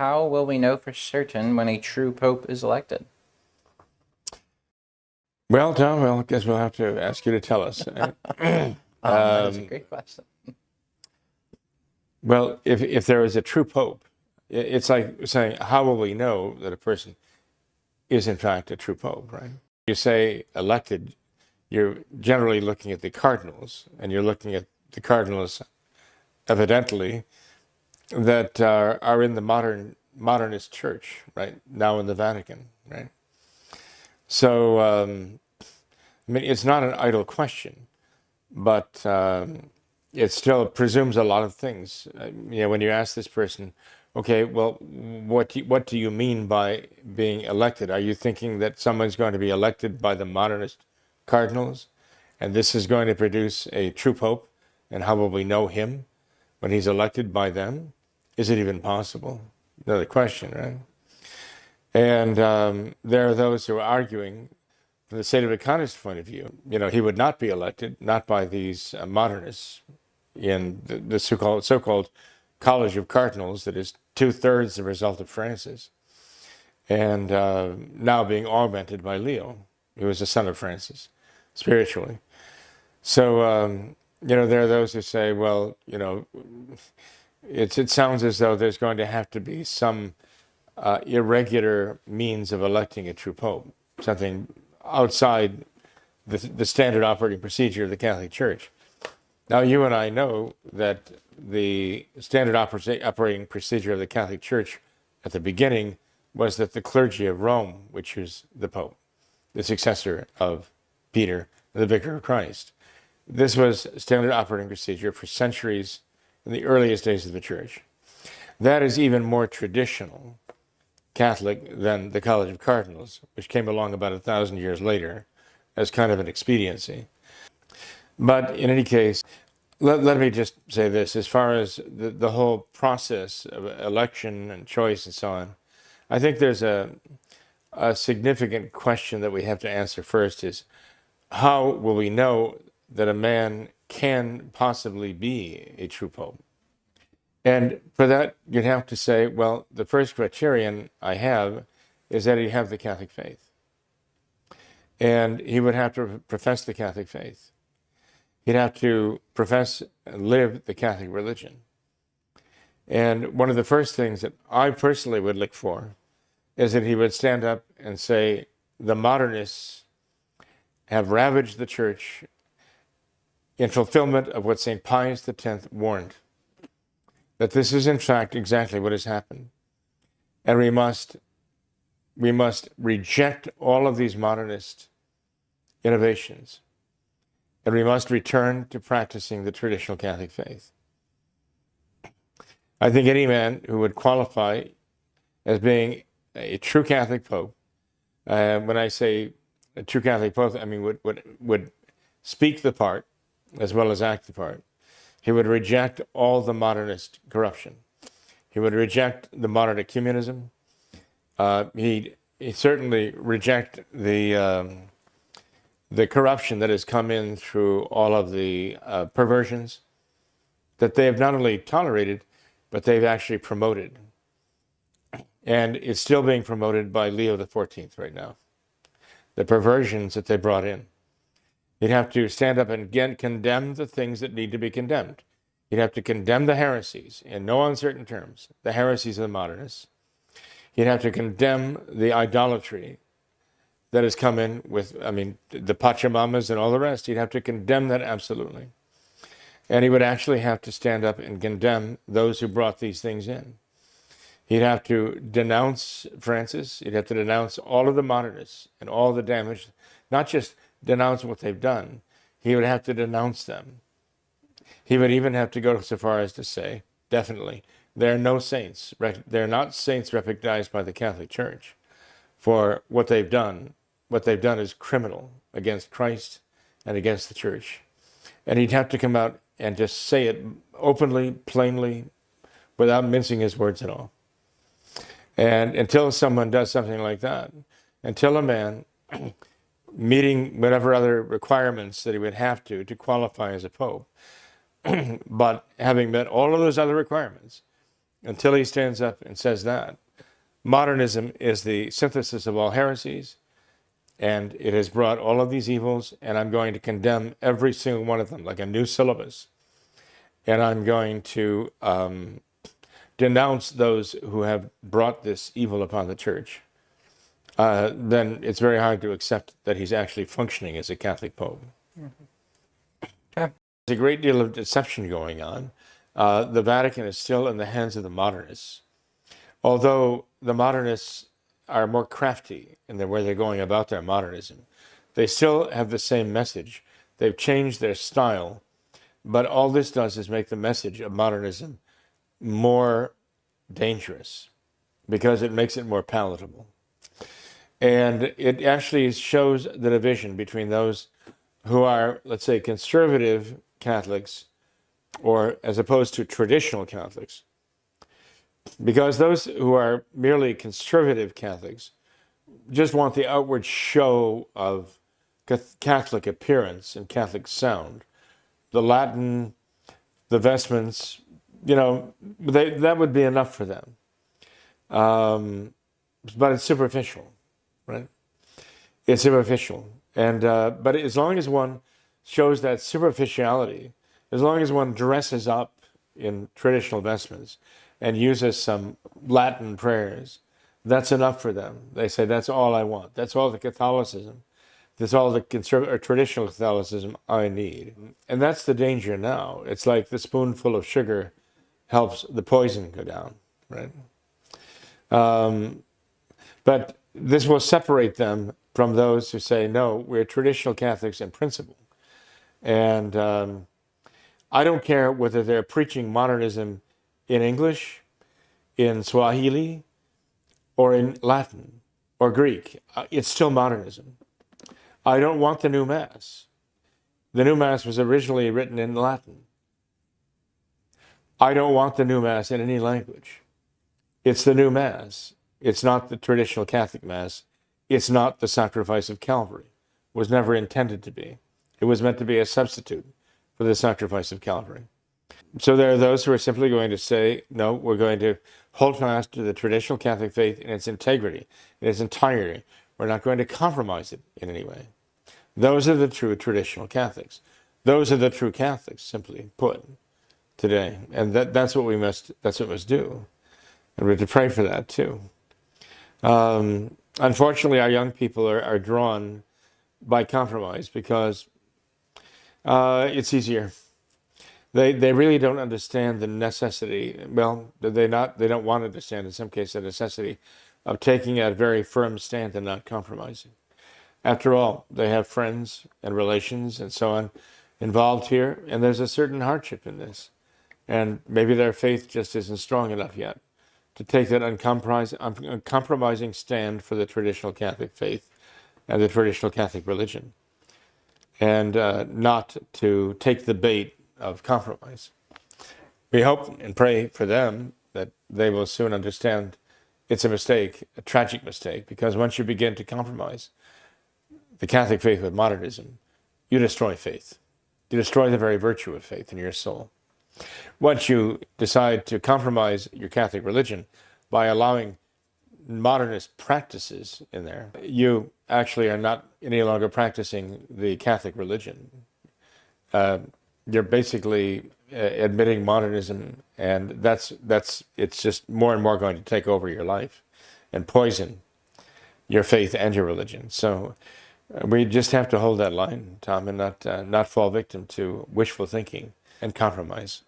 How will we know for certain when a true pope is elected? Well, Tom, I guess we'll have to ask you to tell us. That is a great question. Well, if there is a true pope, it's like saying, how will we know that a person is in fact a true pope, right? You say elected, you're generally looking at the cardinals, and you're looking at the cardinals evidently that are in the modernist church, right, now in the Vatican, right? So, I mean, it's not an idle question, but it still presumes a lot of things. When you ask this person, okay, well, what do you mean by being elected? Are you thinking that someone's going to be elected by the modernist cardinals, and this is going to produce a true pope, and how will we know him when he's elected by them? Is it even possible? Another question, right? And there are those who are arguing from the Sede Vaticanus point of view, he would not be elected, not by these modernists in the so-called College of Cardinals that is 2/3 the result of Francis, and now being augmented by Leo, who is the son of Francis, spiritually. So, there are those who say, well, it sounds as though there's going to have to be some irregular means of electing a true pope, something outside the standard operating procedure of the Catholic Church. Now, you and I know that the standard operating procedure of the Catholic Church at the beginning was that the clergy of Rome would choose the Pope, the successor of Peter, the vicar of Christ. This was standard operating procedure for centuries in the earliest days of the Church. That is even more traditional Catholic than the College of Cardinals, which came along about 1,000 years later as kind of an expediency. But in any case, let me just say this. As far as the whole process of election and choice and so on, I think there's a significant question that we have to answer first is, how will we know that a man can possibly be a true pope? And for that, you'd have to say, well, the first criterion I have is that he'd have the Catholic faith. And he would have to profess the Catholic faith. He'd have to profess and live the Catholic religion. And one of the first things that I personally would look for is that he would stand up and say, the modernists have ravaged the church in fulfillment of what St. Pius X warned, that this is in fact exactly what has happened. And we must reject all of these modernist innovations, and we must return to practicing the traditional Catholic faith. I think any man who would qualify as being a true Catholic pope, when I say a true Catholic pope, I mean would speak the part as well as act the part. He would reject all the modernist corruption. He would reject the modern ecumenism. He'd certainly reject the corruption that has come in through all of the perversions that they have not only tolerated, but they've actually promoted. And it's still being promoted by Leo XIV right now. The perversions that they brought in. He'd have to stand up and again condemn the things that need to be condemned. He'd have to condemn the heresies in no uncertain terms, the heresies of the modernists. He'd have to condemn the idolatry that has come in with, the Pachamamas and all the rest. He'd have to condemn that absolutely. And he would actually have to stand up and condemn those who brought these things in. He'd have to denounce Francis. He'd have to denounce all of the modernists and all the damage, not just denounce what they've done. He would have to denounce them. He would even have to go so far as to say, definitely, there are no saints. They're not saints recognized by the Catholic Church for what they've done. What they've done is criminal against Christ and against the Church. And he'd have to come out and just say it openly, plainly, without mincing his words at all. And until someone does something like that, until a man meeting whatever other requirements that he would have to qualify as a pope, but having met all of those other requirements, until he stands up and says that modernism is the synthesis of all heresies, and it has brought all of these evils, and I'm going to condemn every single one of them like a new syllabus. And I'm going to denounce those who have brought this evil upon the church. Then it's very hard to accept that he's actually functioning as a Catholic Pope. Okay. There's a great deal of deception going on. The Vatican is still in the hands of the modernists, although the modernists are more crafty in the way they're going about their modernism. They still have the same message. They've changed their style, but all this does is make the message of modernism more dangerous because it makes it more palatable. And it actually shows the division between those who are, let's say, conservative Catholics, or as opposed to traditional Catholics. Because those who are merely conservative Catholics just want the outward show of Catholic appearance and Catholic sound. The Latin, the vestments, that would be enough for them. But it's superficial, right? It's superficial. And but as long as one shows that superficiality, as long as one dresses up in traditional vestments and uses some Latin prayers, that's enough for them. They say, that's all I want. That's all the Catholicism. That's all the or traditional Catholicism I need. And that's the danger now. It's like the spoonful of sugar helps the poison go down, right? But this will separate them from those who say, no, we're traditional Catholics in principle. And I don't care whether they're preaching modernism in English, in Swahili, or in Latin or Greek. It's still modernism. I don't want the new Mass. The new Mass was originally written in Latin. I don't want the new Mass in any language. It's the new Mass. It's not the traditional Catholic Mass. It's not the sacrifice of Calvary. It was never intended to be. It was meant to be a substitute for the sacrifice of Calvary. So there are those who are simply going to say, no, we're going to hold fast to the traditional Catholic faith in its integrity, in its entirety. We're not going to compromise it in any way. Those are the true traditional Catholics. Those are the true Catholics, simply put, today. And that's what we must do. And we're to pray for that too. Unfortunately, our young people are drawn by compromise because it's easier. They really don't understand the necessity. Well, they don't want to understand, in some cases, the necessity of taking a very firm stand and not compromising. After all, they have friends and relations and so on involved here, and there's a certain hardship in this. And maybe their faith just isn't strong enough yet to take that uncompromising stand for the traditional Catholic faith and the traditional Catholic religion, and not to take the bait of compromise. We hope and pray for them that they will soon understand it's a mistake, a tragic mistake, because once you begin to compromise the Catholic faith with modernism, you destroy faith. You destroy the very virtue of faith in your soul. Once you decide to compromise your Catholic religion by allowing modernist practices in there, you actually are not any longer practicing the Catholic religion. You're basically admitting modernism, and it's just more and more going to take over your life and poison your faith and your religion. So we just have to hold that line, Tom, and not fall victim to wishful thinking and compromise.